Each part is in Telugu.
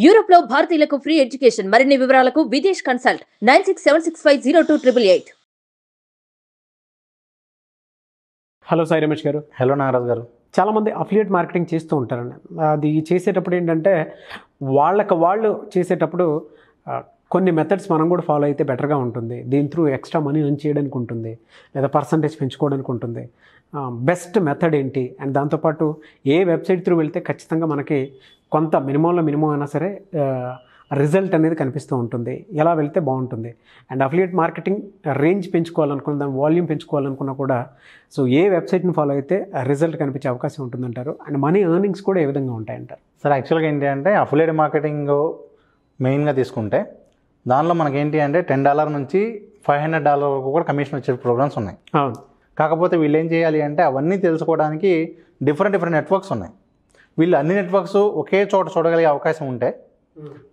యూరోప్ లో భారతీయులకు ఫ్రీ ఎడ్యుకేషన్. మరిన్ని వివరాలకు విదేశ్ కన్సల్ట్ 9676502888. హలో సాయి రమేష్ గారు. హలో నాగరాజ్ గారు. చాలామంది అఫిలియేట్ మార్కెటింగ్ చేస్తూ ఉంటారండి. అది చేసేటప్పుడు ఏంటంటే వాళ్ళు చేసేటప్పుడు కొన్ని మెథడ్స్ మనం కూడా ఫాలో అయితే బెటర్గా ఉంటుంది. దీని త్రూ ఎక్స్ట్రా మనీ ఎర్న్ చేయడానికి ఉంటుంది, లేదా పర్సంటేజ్ పెంచుకోవడానికి ఉంటుంది. బెస్ట్ మెథడ్ ఏంటి, అండ్ దాంతోపాటు ఏ వెబ్సైట్ త్రూ వెళ్తే ఖచ్చితంగా మనకి కొంత మినిమంలో మినిమం అయినా సరే రిజల్ట్ అనేది కనిపిస్తూ ఉంటుంది, ఎలా వెళ్తే బాగుంటుంది. అండ్ అఫిలియేట్ మార్కెటింగ్ రేంజ్ పెంచుకోవాలనుకున్న, దాని వాల్యూమ్ పెంచుకోవాలనుకున్నా కూడా సో ఏ వెబ్సైట్ని ఫాలో అయితే రిజల్ట్ కనిపించే అవకాశం ఉంటుందంటారు, అండ్ మనీ ఎర్నింగ్స్ కూడా ఏ విధంగా ఉంటాయంటారు? సార్ యాక్చువల్గా ఏంటి అంటే అఫిలియేట్ మార్కెటింగ్ మెయిన్గా తీసుకుంటే దానిలో మనకేంటి అంటే $10 నుంచి $500 వరకు కూడా కమిషన్ వచ్చే ప్రోగ్రామ్స్ ఉన్నాయి. అవును. కాకపోతే వీళ్ళు ఏం చేయాలి అంటే అవన్నీ తెలుసుకోవడానికి డిఫరెంట్ నెట్వర్క్స్ ఉన్నాయి. వీళ్ళు అన్ని నెట్వర్క్స్ ఒకే చోట చూడగలిగే అవకాశం ఉంటే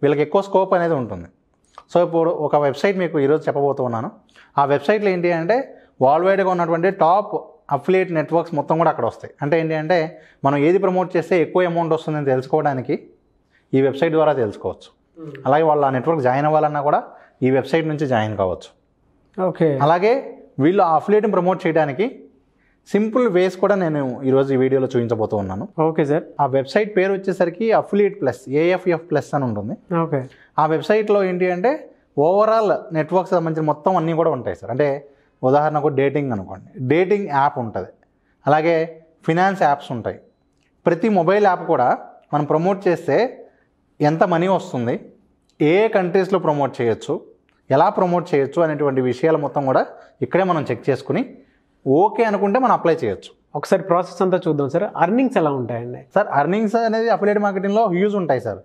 వీళ్ళకి ఎక్కువ స్కోప్ అనేది ఉంటుంది. సో ఇప్పుడు ఒక వెబ్సైట్ మీకు ఈరోజు చెప్పబోతున్నాను. ఆ వెబ్సైట్లో ఏంటి అంటే వరల్డ్ వైడ్గా ఉన్నటువంటి టాప్ అఫిలియేట్ నెట్వర్క్స్ మొత్తం కూడా అక్కడ వస్తాయి. అంటే ఏంటి అంటే మనం ఏది ప్రమోట్ చేస్తే ఎక్కువ అమౌంట్ వస్తుందని తెలుసుకోవడానికి ఈ వెబ్సైట్ ద్వారా తెలుసుకోవచ్చు. అలాగే వాళ్ళు ఆ నెట్వర్క్ జాయిన్ అవ్వాలన్నా కూడా ఈ వెబ్సైట్ నుంచి జాయిన్ కావచ్చు. ఓకే. అలాగే వీళ్ళు ఆ అఫిలియేట్ని ప్రమోట్ చేయడానికి సింపుల్ వేస్ కూడా నేను ఈరోజు ఈ వీడియోలో చూపించబోతూ ఉన్నాను. Okay sir. ఆ వెబ్సైట్ పేరు వచ్చేసరికి అఫిలియేట్ ప్లస్, AFF ప్లస్ అని ఉంటుంది. ఓకే. ఆ వెబ్సైట్లో ఏంటి అంటే ఓవరాల్ నెట్వర్క్స్ సంబంధించిన మొత్తం అన్నీ కూడా ఉంటాయి సార్. అంటే ఉదాహరణకు డేటింగ్ అనుకోండి, డేటింగ్ యాప్ ఉంటుంది, అలాగే ఫినాన్స్ యాప్స్ ఉంటాయి. ప్రతి మొబైల్ యాప్ కూడా మనం ప్రమోట్ చేస్తే ఎంత మనీ వస్తుంది, ఏ కంట్రీస్లో ప్రమోట్ చేయొచ్చు, ఎలా ప్రమోట్ చేయొచ్చు అనేటువంటి విషయాలు మొత్తం కూడా ఇక్కడే మనం చెక్ చేసుకుని ఓకే అనుకుంటే మనం అప్లై చేయొచ్చు. ఒకసారి ప్రాసెస్ అంతా చూద్దాం సార్. అర్నింగ్స్ ఎలా ఉంటాయండి? సార్ అర్నింగ్స్ అనేది అఫిలియేట్ మార్కెటింగ్లో హ్యూజ్ ఉంటాయి సార్.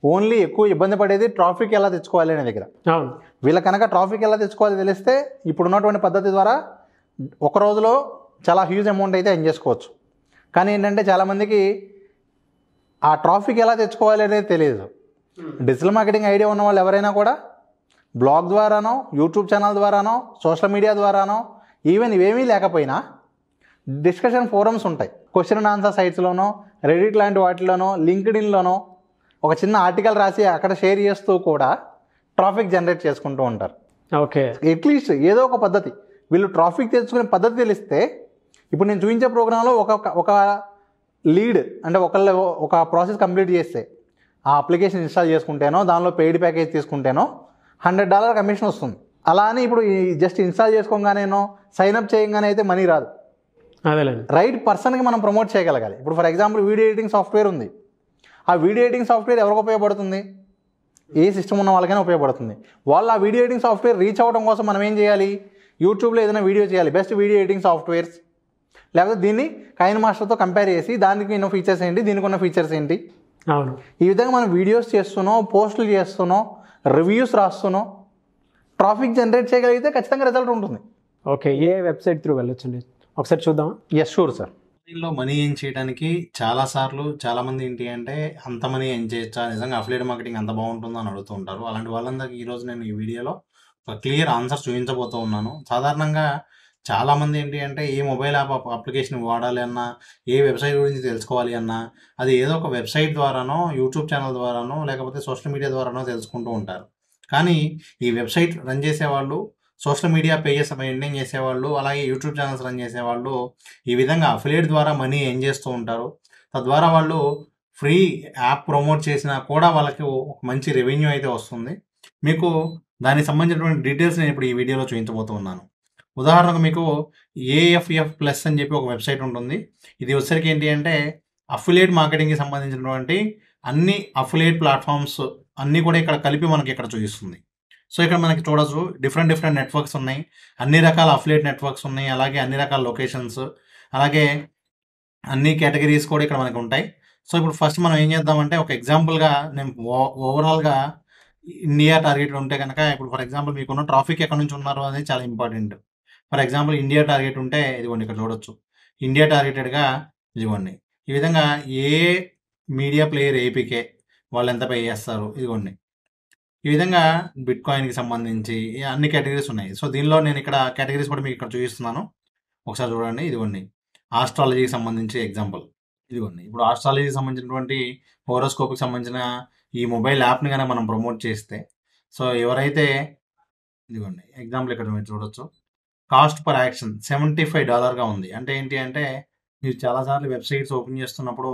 ఓన్లీ ఎక్కువ ఇబ్బంది పడేది ట్రాఫిక్ ఎలా తెచ్చుకోవాలి అనే దగ్గర. అవును. వీళ్ళ కనుక ట్రాఫిక్ ఎలా తెచ్చుకోవాలి తెలిస్తే ఇప్పుడున్నటువంటి పద్ధతి ద్వారా ఒక రోజులో చాలా హ్యూజ్ అమౌంట్ అయితే ఎర్న్ చేసుకోవచ్చు. కానీ ఏంటంటే చాలామందికి ఆ ట్రాఫిక్ ఎలా తెచ్చుకోవాలి అనేది తెలియదు. డిజిటల్ మార్కెటింగ్ ఐడియా ఉన్న వాళ్ళు ఎవరైనా కూడా బ్లాగ్ ద్వారానో, యూట్యూబ్ ఛానల్ ద్వారానో, సోషల్ మీడియా ద్వారానో, ఈవెన్ ఇవేమీ లేకపోయినా డిస్కషన్ ఫోరమ్స్ ఉంటాయి. క్వశ్చన్ అండ్ ఆన్సర్ సైట్స్లోనో, రెడిట్ లాంటి వాటిలోనో, లింక్డ్ఇన్లోనో ఒక చిన్న ఆర్టికల్ రాసి అక్కడ షేర్ చేస్తూ కూడా ట్రాఫిక్ జనరేట్ చేసుకుంటూ ఉంటారు. ఓకే. అట్లీస్ట్ ఏదో ఒక పద్ధతి, వీళ్ళు ట్రాఫిక్ తెచ్చుకునే పద్ధతి తెలిస్తే ఇప్పుడు నేను చూపించే ప్రోగ్రాంలో ఒక లీడ్ అంటే ఒక ప్రాసెస్ కంప్లీట్ చేస్తే ఆ అప్లికేషన్ ఇన్స్టాల్ చేసుకుంటేనో, దానిలో పెయిడ్ ప్యాకేజ్ తీసుకుంటేనో $100 కమిషన్ వస్తుంది. అలా అని ఇప్పుడు జస్ట్ ఇన్స్టాల్ చేసుకోగానేనో, సైన్అప్ చేయగానే అయితే మనీ రాదు. అదేలేండి. రైట్ పర్సన్కి మనం ప్రమోట్ చేయగలగాలి. ఇప్పుడు for example video editing software ఉంది. ఆ వీడియో ఎడిటింగ్ సాఫ్ట్వేర్ ఎవరికి ఉపయోగపడుతుంది? ఏ సిస్టమ్ ఉన్న వాళ్ళకైనా ఉపయోగపడుతుంది. వాళ్ళు ఆ వీడియో ఎడిటింగ్ సాఫ్ట్వేర్ రీచ్ అవ్వడం కోసం మనం ఏం చేయాలి? యూట్యూబ్లో ఏదైనా వీడియో చేయాలి, బెస్ట్ వీడియో ఎడిటింగ్ సాఫ్ట్వేర్స్, లేకపోతే దీన్ని కైన్ మాస్టర్తో కంపేర్ చేసి దానికి ఉన్న ఫీచర్స్ ఏంటి, దీనికి ఉన్న ఫీచర్స్ ఏంటి. అవును. ఈ విధంగా మనం వీడియోస్ చేస్తున్నాం, పోస్టులు చేస్తున్నాం, రివ్యూస్ రాస్తున్నాం, ట్రాఫిక్ జనరేట్ చేయగలిగితే ఖచ్చితంగా రిజల్ట్ ఉంటుంది. ఓకే. ఏ వెబ్సైట్ త్రూ వెళ్ళొచ్చండి? ఒకసారి చూద్దాం. Yes sure sir. దీనిలో మనీ ఎర్న్ చేయడానికి చాలామంది ఏంటి అంటే అంత మనీ ఎర్న్ చేయొచ్చా, నిజంగా అఫిలియేట్ మార్కెటింగ్ అంత బాగుంటుందో అని అడుగుతూ ఉంటారు. అలాంటి వాళ్ళందరికీ ఈరోజు నేను ఈ వీడియోలో ఒక క్లియర్ ఆన్సర్ చూపించబోతూ ఉన్నాను. సాధారణంగా చాలామంది ఏంటి అంటే ఏ మొబైల్ యాప్ అప్లికేషన్ వాడాలి అన్నా, ఏ వెబ్సైట్ గురించి తెలుసుకోవాలి అన్నా అది ఏదో ఒక వెబ్సైట్ ద్వారానో, యూట్యూబ్ ఛానల్ ద్వారానో, లేకపోతే సోషల్ మీడియా ద్వారానో తెలుసుకుంటూ ఉంటారు. కానీ ఈ వెబ్సైట్ రన్ చేసేవాళ్ళు, సోషల్ మీడియా పేజెస్ మెయింటైన్ చేసేవాళ్ళు, అలాగే యూట్యూబ్ ఛానల్స్ రన్ చేసేవాళ్ళు ఈ విధంగా అఫిలియేట్ ద్వారా మనీ ఎర్న్ చేస్తూ ఉంటారు. తద్వారా వాళ్ళు ఫ్రీ యాప్ ప్రమోట్ చేసినా కూడా వాళ్ళకి మంచి రెవెన్యూ అయితే వస్తుంది. మీకు దానికి సంబంధించినటువంటి డీటెయిల్స్ నేను ఇప్పుడు ఈ వీడియోలో చూపించబోతూ ఉన్నాను. ఉదాహరణకు మీకు AFF ప్లస్ అని చెప్పి ఒక వెబ్సైట్ ఉంటుంది. ఇది వచ్చేసరికి ఏంటి అంటే అఫిలియేట్ మార్కెటింగ్కి సంబంధించినటువంటి అన్ని అఫిలియేట్ ప్లాట్ఫామ్స్ అన్నీ కూడా ఇక్కడ కలిపి మనకి ఇక్కడ చూపిస్తుంది. సో ఇక్కడ మనకి చూడొచ్చు డిఫరెంట్ నెట్వర్క్స్ ఉన్నాయి, అన్ని రకాల అఫిలియేట్ నెట్వర్క్స్ ఉన్నాయి, అలాగే అన్ని రకాల లొకేషన్స్, అలాగే అన్ని కేటగిరీస్ కూడా ఇక్కడ మనకు ఉంటాయి. సో ఇప్పుడు ఫస్ట్ మనం ఏం చేద్దామంటే ఒక ఎగ్జాంపుల్గా నేను ఓవరాల్గా ఇండియా టార్గెట్ ఉంటే కనుక, ఇప్పుడు ఫర్ ఎగ్జాంపుల్ మీకున్న ట్రాఫిక్ ఎక్కడి నుంచి ఉన్నారు అనేది చాలా important. For example India target ఉంటే ఇదిగోండి ఇక్కడ చూడొచ్చు, ఇండియా టార్గెటెడ్గా ఇదిగోండి ఈ విధంగా ఏ మీడియా ప్లేయర్ APK వాళ్ళు ఎంత పే చేస్తారు, ఇదిగోండి ఈ విధంగా బిట్ కాయిన్కి సంబంధించి అన్ని కేటగిరీస్ ఉన్నాయి. సో దీనిలో నేను ఇక్కడ కేటగిరీస్ కూడా మీకు ఇక్కడ చూపిస్తున్నాను, ఒకసారి చూడండి. ఇదిగోండి ఆస్ట్రాలజీకి సంబంధించి ఎగ్జాంపుల్, ఇదిగోండి ఇప్పుడు ఆస్ట్రాలజీకి సంబంధించినటువంటి హోరోస్కోప్కి సంబంధించిన ఈ మొబైల్ యాప్ని కనుక మనం ప్రమోట్ చేస్తే, సో ఎవరైతే ఇదిగోండి ఎగ్జాంపుల్ ఇక్కడ మీరు చూడొచ్చు, కాస్ట్ పర్ యాక్షన్ $75గా ఉంది. అంటే ఏంటి అంటే మీరు చాలాసార్లు వెబ్సైట్స్ ఓపెన్ చేస్తున్నప్పుడు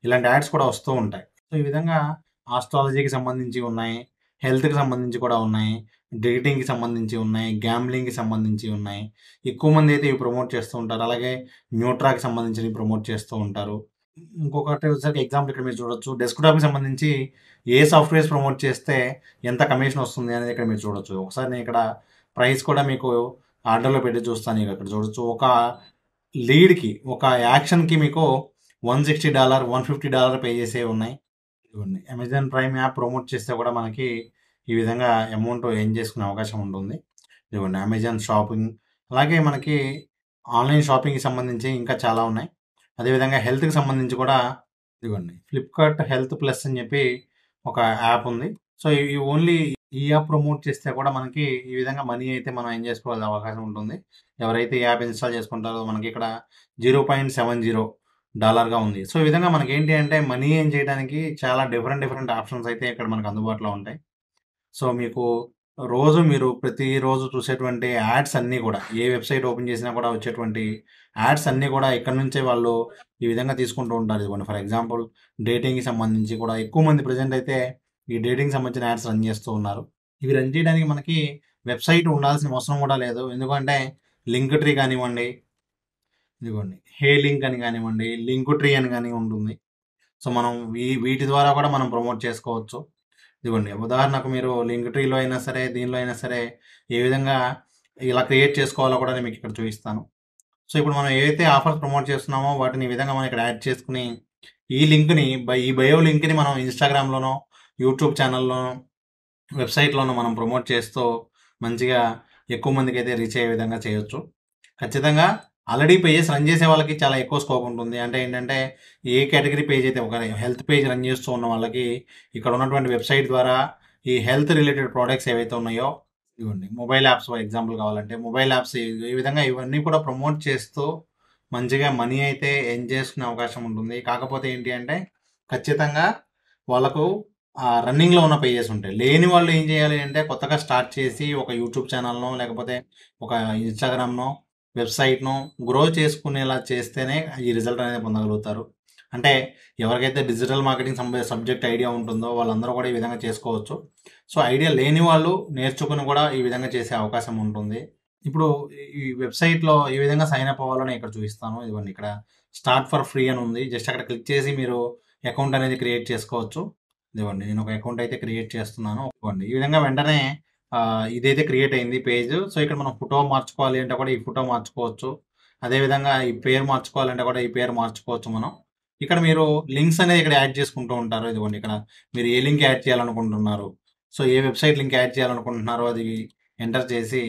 ఇలాంటి యాడ్స్ కూడా వస్తూ ఉంటాయి. సో ఈ విధంగా ఆస్ట్రాలజీకి సంబంధించి ఉన్నాయి, హెల్త్కి సంబంధించి కూడా ఉన్నాయి, డేటింగ్కి సంబంధించి ఉన్నాయి, గ్యాంబ్లింగ్కి సంబంధించి ఉన్నాయి. ఎక్కువ మంది అయితే ఇవి ప్రమోట్ చేస్తూ ఉంటారు. అలాగే న్యూట్రాకి సంబంధించినవి ప్రమోట్ చేస్తూ ఉంటారు. ఇంకొకటి వచ్చేసరికి ఎగ్జాంపుల్ ఇక్కడ మీరు చూడొచ్చు, డెస్క్టాప్కి సంబంధించి ఏ సాఫ్ట్వేర్స్ ప్రమోట్ చేస్తే ఎంత కమిషన్ వస్తుంది అనేది ఇక్కడ మీరు చూడొచ్చు. ఒకసారి నేను ఇక్కడ ప్రైస్ కూడా మీకు ఆర్డర్లో పెట్టి చూస్తాను. ఇక్కడ చూడొచ్చు, ఒక లీడ్కి, ఒక యాక్షన్కి మీకు $160 $150 పే చేసేవి ఉన్నాయి. ఇదిగోండి అమెజాన్ ప్రైమ్ యాప్ ప్రమోట్ చేస్తే కూడా మనకి ఈ విధంగా అమౌంట్ ఎర్న్ చేసుకునే అవకాశం ఉంటుంది. ఇదిగోండి అమెజాన్ షాపింగ్, అలాగే మనకి ఆన్లైన్ షాపింగ్కి సంబంధించి ఇంకా చాలా ఉన్నాయి. అదేవిధంగా హెల్త్కి సంబంధించి కూడా ఇదిగోండి ఫ్లిప్కార్ట్ హెల్త్ ప్లస్ అని చెప్పి ఒక యాప్ ఉంది. సో ఈ ఓన్లీ ఈ యాప్ ప్రమోట్ చేస్తే కూడా మనకి ఈ విధంగా మనీ అయితే మనం ఏం చేసుకోవాల్సిన అవకాశం ఉంటుంది. ఎవరైతే ఈ యాప్ ఇన్స్టాల్ చేసుకుంటారో మనకి ఇక్కడ $0.70గా ఉంది. సో ఈ విధంగా మనకి ఏంటి అంటే మనీ ఏం చేయడానికి చాలా డిఫరెంట్ ఆప్షన్స్ అయితే ఇక్కడ మనకు అందుబాటులో ఉంటాయి. సో మీకు మీరు ప్రతిరోజు చూసేటువంటి యాడ్స్ అన్నీ కూడా, ఏ వెబ్సైట్ ఓపెన్ చేసినా కూడా వచ్చేటువంటి యాడ్స్ అన్నీ కూడా ఇక్కడ నుంచే వాళ్ళు ఈ విధంగా తీసుకుంటూ ఉంటారు. ఇదిగోండి ఫర్ ఎగ్జాంపుల్ డేటింగ్కి సంబంధించి కూడా ఎక్కువ మంది ప్రజెంట్ అయితే ఈ డేటింగ్ సంబంధించిన యాడ్స్ రన్ చేస్తూ ఉన్నారు. ఇవి రన్ చేయడానికి మనకి వెబ్సైట్ ఉండాల్సిన అవసరం కూడా లేదు. ఎందుకంటే లింక్ ట్రీ కానివ్వండి, ఇదిగోండి హే లింక్ అని కానివ్వండి, లింక్ ట్రీ అని కానీ ఉంటుంది. సో మనం వీటి ద్వారా కూడా మనం ప్రమోట్ చేసుకోవచ్చు. ఇదిగోండి ఉదాహరణకు మీరు లింక్ ట్రీలో అయినా సరే, దీనిలో అయినా సరే ఏ విధంగా ఇలా క్రియేట్ చేసుకోవాలో కూడా నేను మీకు ఇక్కడ చూపిస్తాను. సో ఇప్పుడు మనం ఏవైతే ఆఫర్స్ ప్రమోట్ చేస్తున్నామో వాటిని ఈ విధంగా మనం ఇక్కడ యాడ్ చేసుకుని ఈ లింక్ని ఈ బయో లింక్ని మనం ఇన్స్టాగ్రామ్లోనో, యూట్యూబ్ ఛానల్లోనో, వెబ్సైట్లోనో మనం ప్రమోట్ చేస్తూ మంచిగా ఎక్కువ మందికి అయితే రీచ్ అయ్యే విధంగా చేయొచ్చు. ఖచ్చితంగా ఆల్రెడీ పేజెస్ రన్ చేసే వాళ్ళకి చాలా ఎక్కువ స్కోప్ ఉంటుంది. అంటే ఏంటంటే ఏ కేటగిరీ పేజ్ అయితే, ఒక హెల్త్ పేజ్ రన్ చేస్తూ ఉన్న వాళ్ళకి ఇక్కడ ఉన్నటువంటి వెబ్సైట్ ద్వారా ఈ హెల్త్ రిలేటెడ్ ప్రోడక్ట్స్ ఏవైతే ఉన్నాయో, ఇవ్వండి మొబైల్ యాప్స్ ఎగ్జాంపుల్ కావాలంటే మొబైల్ యాప్స్ ఈ విధంగా ఇవన్నీ కూడా ప్రమోట్ చేస్తూ మంచిగా మనీ అయితే ఎర్న్ చేసుకునే అవకాశం ఉంటుంది. కాకపోతే ఏంటి అంటే ఖచ్చితంగా వాళ్ళకు రన్నింగ్లో ఉన్న పేజెస్ ఉంటాయి. లేని వాళ్ళు ఏం చేయాలి అంటే కొత్తగా స్టార్ట్ చేసి ఒక యూట్యూబ్ ఛానల్నో లేకపోతే ఒక ఇన్స్టాగ్రామ్నో వెబ్సైట్ను గ్రో చేసుకునేలా చేస్తేనే ఈ రిజల్ట్ అనేది పొందగలుగుతారు. అంటే ఎవరికైతే డిజిటల్ మార్కెటింగ్ సబ్జెక్ట్ ఐడియా ఉంటుందో వాళ్ళందరూ కూడా ఈ విధంగా చేసుకోవచ్చు. సో ఐడియా లేని వాళ్ళు నేర్చుకుని కూడా ఈ విధంగా చేసే అవకాశం ఉంటుంది. ఇప్పుడు ఈ వెబ్సైట్లో ఏ విధంగా సైన్ అప్ అవ్వాలో నేను ఇక్కడ చూపిస్తాను. ఇదిగోండి ఇక్కడ స్టార్ట్ ఫర్ ఫ్రీ అని ఉంది. జస్ట్ అక్కడ క్లిక్ చేసి మీరు అకౌంట్ అనేది క్రియేట్ చేసుకోవచ్చు. ఇదిగోండి నేను ఒక అకౌంట్ అయితే క్రియేట్ చేస్తున్నాను. ఇదిగోండి ఈ విధంగా వెంటనే ఇదైతే క్రియేట్ అయింది పేజ్. సో ఇక్కడ మనం ఫోటో మార్చుకోవాలి అంటే కూడా ఈ ఫోటో మార్చుకోవచ్చు. అదేవిధంగా ఈ పేరు మార్చుకోవాలంటే కూడా ఈ పేరు మార్చుకోవచ్చు మనం. ఇక్కడ మీరు లింక్స్ అనేది ఇక్కడ యాడ్ చేసుకుంటూ ఉంటారు. ఇదిగోండి ఇక్కడ మీరు ఏ లింక్ యాడ్ చేయాలనుకుంటున్నారు, సో ఏ వెబ్సైట్ లింక్ యాడ్ చేయాలనుకుంటున్నారో అది ఎంటర్ చేసి,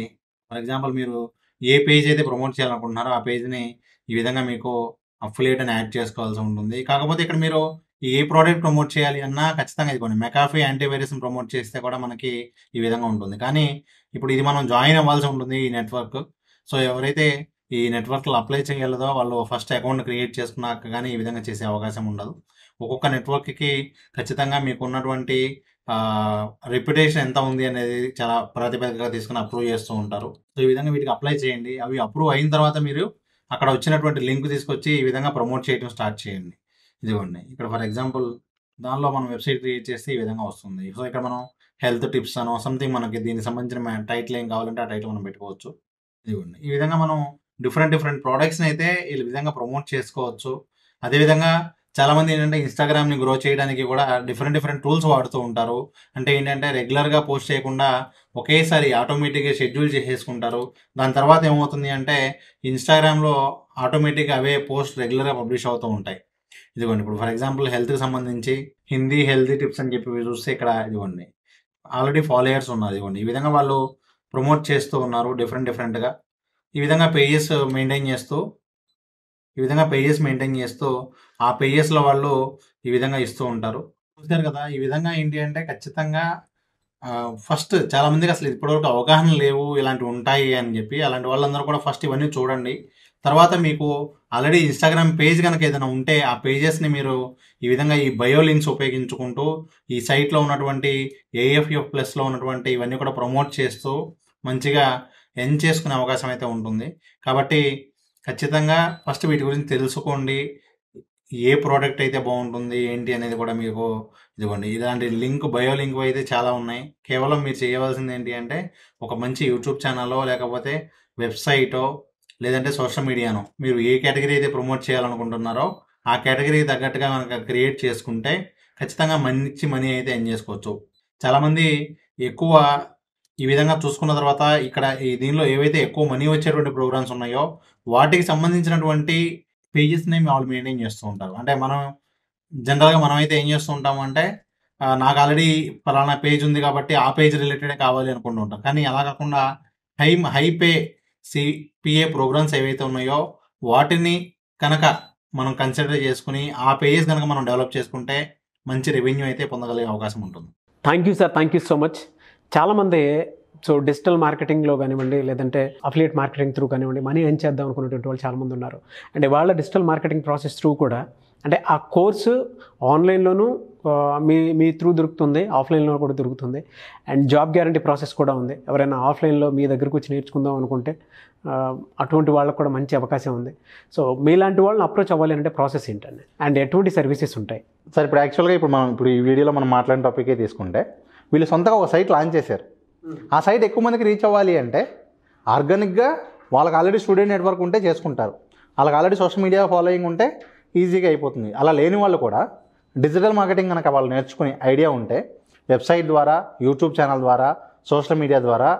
ఫర్ ఎగ్జాంపుల్ మీరు ఏ పేజ్ అయితే ప్రమోట్ చేయాలనుకుంటున్నారో ఆ పేజ్ని ఈ విధంగా మీకు అఫిలియేట్ అని యాడ్ చేసుకోవాల్సి ఉంటుంది. కాకపోతే ఇక్కడ మీరు ఏ ప్రోడక్ట్ ప్రమోట్ చేయాలి అన్నా ఖచ్చితంగా ఇదిగోండి మెకాఫీ యాంటీవైరస్ని ప్రమోట్ చేస్తే కూడా మనకి ఈ విధంగా ఉంటుంది. కానీ ఇప్పుడు ఇది మనం జాయిన్ అవ్వాల్సి ఉంటుంది ఈ నెట్వర్క్. సో ఎవరైతే ఈ నెట్వర్క్లో అప్లై చేయగలదో వాళ్ళు ఫస్ట్ అకౌంట్ క్రియేట్ చేసుకున్నాక కానీ ఈ విధంగా చేసే అవకాశం ఉండదు. ఒక్కొక్క నెట్వర్క్కి ఖచ్చితంగా మీకు ఉన్నటువంటి రెప్యుటేషన్ ఎంత ఉంది అనేది చాలా ప్రాతిపదికగా తీసుకుని అప్రూవ్ చేస్తూ ఉంటారు. సో ఈ విధంగా వీటికి అప్లై చేయండి. అవి అప్రూవ్ అయిన తర్వాత మీరు అక్కడ వచ్చినటువంటి లింక్ తీసుకొచ్చి ఈ విధంగా ప్రమోట్ చేయడం స్టార్ట్ చేయండి. ఇదిగోండి ఇక్కడ ఫర్ ఎగ్జాంపుల్ దానిలో మనం వెబ్సైట్ క్రియేట్ చేస్తే ఈ విధంగా వస్తుంది. సో ఇక్కడ మనం హెల్త్ టిప్స్ అనో సంథింగ్ మనకి దీనికి సంబంధించిన టైటిల్ ఏం కావాలంటే ఆ టైటిల్ మనం పెట్టుకోవచ్చు. ఇదిగోండి ఈ విధంగా మనం డిఫరెంట్ ప్రోడక్ట్స్ని అయితే ఈ విధంగా ప్రమోట్ చేసుకోవచ్చు. అదేవిధంగా చాలామంది ఏంటంటే ఇన్స్టాగ్రామ్ని గ్రో చేయడానికి కూడా డిఫరెంట్ టూల్స్ వాడుతూ ఉంటారు. అంటే ఏంటంటే రెగ్యులర్గా పోస్ట్ చేయకుండా ఒకేసారి ఆటోమేటిక్గా షెడ్యూల్ చేసేసుకుంటారు. దాని తర్వాత ఏమవుతుంది అంటే ఇన్స్టాగ్రామ్లో ఆటోమేటిక్గా అవే పోస్ట్ రెగ్యులర్గా పబ్లిష్ అవుతూ ఉంటాయి. ఇదిగోండి ఇప్పుడు ఫర్ ఎగ్జాంపుల్ హెల్త్కి సంబంధించి హిందీ హెల్తీ టిప్స్ అని చెప్పి చూస్తే ఇక్కడ ఇదిగోండి ఆల్రెడీ ఫాలోయర్స్ ఉన్నారు. ఇదిగోండి ఈ విధంగా వాళ్ళు ప్రమోట్ చేస్తూ ఉన్నారు డిఫరెంట్గా. ఈ విధంగా పేజెస్ మెయింటైన్ చేస్తూ ఆ పేజెస్లో వాళ్ళు ఈ విధంగా ఇస్తూ ఉంటారు. చూస్తారు కదా, ఈ విధంగా ఏంటి అంటే ఖచ్చితంగా ఫస్ట్ చాలామందికి అసలు ఇప్పటివరకు అవగాహన లేవు ఇలాంటివి ఉంటాయి అని చెప్పి. అలాంటి వాళ్ళందరూ కూడా ఫస్ట్ ఇవన్నీ చూడండి. తర్వాత మీకు ఆల్రెడీ ఇన్స్టాగ్రామ్ పేజ్ కనుక ఏదైనా ఉంటే ఆ పేజెస్ని మీరు ఈ విధంగా ఈ బయో లింక్స్ ఉపయోగించుకుంటూ ఈ సైట్లో ఉన్నటువంటి ఏఎఫ్ఎఫ్ ప్లస్లో ఉన్నటువంటి ఇవన్నీ కూడా ప్రమోట్ చేస్తూ మంచిగా ఎర్న్ చేసుకునే అవకాశం అయితే ఉంటుంది. కాబట్టి ఖచ్చితంగా ఫస్ట్ వీటి గురించి తెలుసుకోండి. ఏ ప్రోడక్ట్ అయితే బాగుంటుంది ఏంటి అనేది కూడా మీకు ఇదిగోండి ఇలాంటి లింక్ బయో లింక్ అయితే చాలా ఉన్నాయి. కేవలం మీరు చేయవలసింది ఏంటి అంటే ఒక మంచి యూట్యూబ్ ఛానల్లో లేకపోతే వెబ్సైటో లేదంటే సోషల్ మీడియానో మీరు ఏ కేటగిరీ అయితే ప్రమోట్ చేయాలనుకుంటున్నారో ఆ కేటగిరీకి తగ్గట్టుగా మనకు క్రియేట్ చేసుకుంటే ఖచ్చితంగా మంచి మనీ అయితే ఎర్న్ చేసుకోవచ్చు. చాలామంది ఎక్కువ ఈ విధంగా చూసుకున్న తర్వాత ఇక్కడ దీనిలో ఏవైతే ఎక్కువ మనీ వచ్చేటువంటి ప్రోగ్రామ్స్ ఉన్నాయో వాటికి సంబంధించినటువంటి పేజెస్ని వాళ్ళు మెయింటైన్ చేస్తూ ఉంటారు. అంటే మనం జనరల్గా మనం అయితే ఏం చేస్తూ ఉంటాము అంటే నాకు ఆల్రెడీ ఫలానా పేజ్ ఉంది కాబట్టి ఆ పేజ్ రిలేటెడే కావాలి అనుకుంటూ ఉంటాం. కానీ అలా కాకుండా హై పే సిపిఏ ప్రోగ్రామ్స్ ఏవైతే ఉన్నాయో వాటిని కనుక మనం కన్సిడర్ చేసుకుని ఆ పేజెస్ కనుక మనం డెవలప్ చేసుకుంటే మంచి రెవెన్యూ అయితే పొందగలిగే అవకాశం ఉంటుంది. Thank you sir, thank you so much. చాలామంది డిజిటల్ మార్కెటింగ్లో కానివ్వండి లేదంటే అఫిలియేట్ మార్కెటింగ్ త్రూ కానివ్వండి మనీ ఎర్న్ చేద్దాం అనుకునేటువంటి వాళ్ళు చాలామంది ఉన్నారు. అంటే వాళ్ళ డిజిటల్ మార్కెటింగ్ ప్రాసెస్ త్రూ కూడా అంటే ఆ కోర్సు ఆన్లైన్లోనూ మీ త్రూ దొరుకుతుంది, ఆఫ్లైన్లో కూడా దొరుకుతుంది. అండ్ జాబ్ గ్యారంటీ ప్రాసెస్ కూడా ఉంది. ఎవరైనా ఆఫ్లైన్లో మీ దగ్గరకు వచ్చి నేర్చుకుందాం అనుకుంటే అటువంటి వాళ్ళకు కూడా మంచి అవకాశం ఉంది. సో మీలాంటి వాళ్ళని అప్రోచ్ అవ్వాలి అంటే ప్రాసెస్ ఏంటండి అండ్ ఎటువంటి సర్వీసెస్ ఉంటాయి? సార్ ఇప్పుడు యాక్చువల్గా ఇప్పుడు ఈ వీడియోలో మనం మాట్లాడిన టాపికే తీసుకుంటే వీళ్ళు సొంతగా ఒక సైట్ లాంచ్ చేశారు. ఆ సైట్ ఎక్కువ మందికి రీచ్ అవ్వాలి అంటే ఆర్గానిక్గా వాళ్ళకి ఆల్రెడీ స్టూడెంట్ నెట్వర్క్ ఉంటే చేసుకుంటారు, వాళ్ళకి ఆల్రెడీ సోషల్ మీడియా ఫాలోయింగ్ ఉంటే ఈజీగా అయిపోతుంది. అలా లేని వాళ్ళు కూడా డిజిటల్ మార్కెటింగ్ కనుక వాళ్ళు నేర్చుకునే ఐడియా ఉంటే వెబ్సైట్ ద్వారా, యూట్యూబ్ ఛానల్ ద్వారా, సోషల్ మీడియా ద్వారా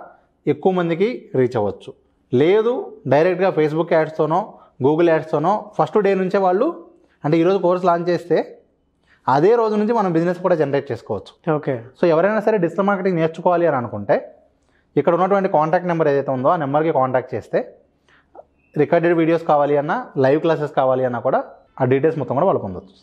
ఎక్కువ మందికి రీచ్ అవ్వచ్చు. లేదు డైరెక్ట్గా ఫేస్బుక్ యాడ్స్తోనో గూగుల్ యాడ్స్తోనో ఫస్ట్ డే నుంచే వాళ్ళు అంటే ఈరోజు కోర్స్ లాంచ్ చేస్తే అదే రోజు నుంచి మనం బిజినెస్ కూడా జనరేట్ చేసుకోవచ్చు. ఓకే. సో ఎవరైనా సరే డిజిటల్ మార్కెటింగ్ నేర్చుకోవాలి అని అనుకుంటే ఇక్కడ ఉన్నటువంటి కాంటాక్ట్ నెంబర్ ఏదైతే ఉందో ఆ నెంబర్కి కాంటాక్ట్ చేస్తే రికార్డెడ్ వీడియోస్ కావాలి అన్నా, లైవ్ క్లాసెస్ కావాలి అన్నా కూడా ఆ డీటెయిల్స్ మొత్తం కూడా వాళ్ళు పొందొచ్చు.